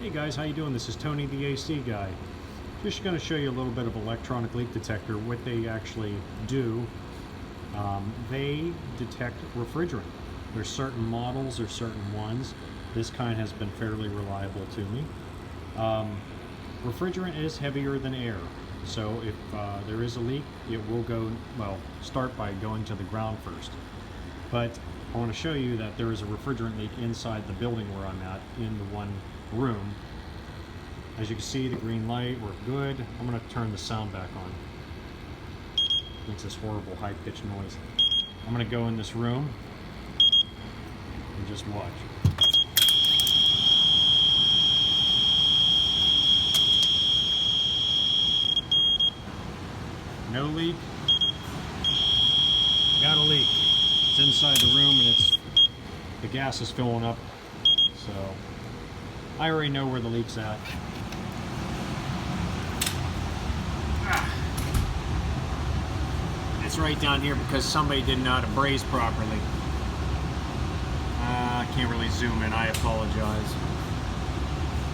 Hey guys, how you doing? This is Tony, the AC guy. Just going to show you a little bit of electronic leak detector, what they actually do. They detect refrigerant. There's certain models or certain ones. This kind has been fairly reliable to me. Refrigerant is heavier than air, so if there is a leak, it will start by going to the ground first. But I want to show you that there is a refrigerant leak inside the building where I'm at, in the one room. As you can see, the green light, we're good. I'm going to turn the sound back on. It makes this horrible high-pitched noise. I'm going to go in this room and just watch. No leak. Got a leak. It's inside the room and the gas is filling up. So I already know where the leak's at. It's right down here because somebody didn't know how to braze properly. I can't really zoom in, I apologize.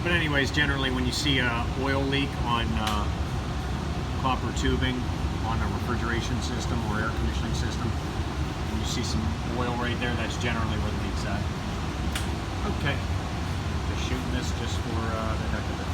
But anyways, generally when you see an oil leak on copper tubing on a refrigeration system or air conditioning system, and you see some oil right there, that's generally where the leak's at. Okay, just shooting this just for the heck of it.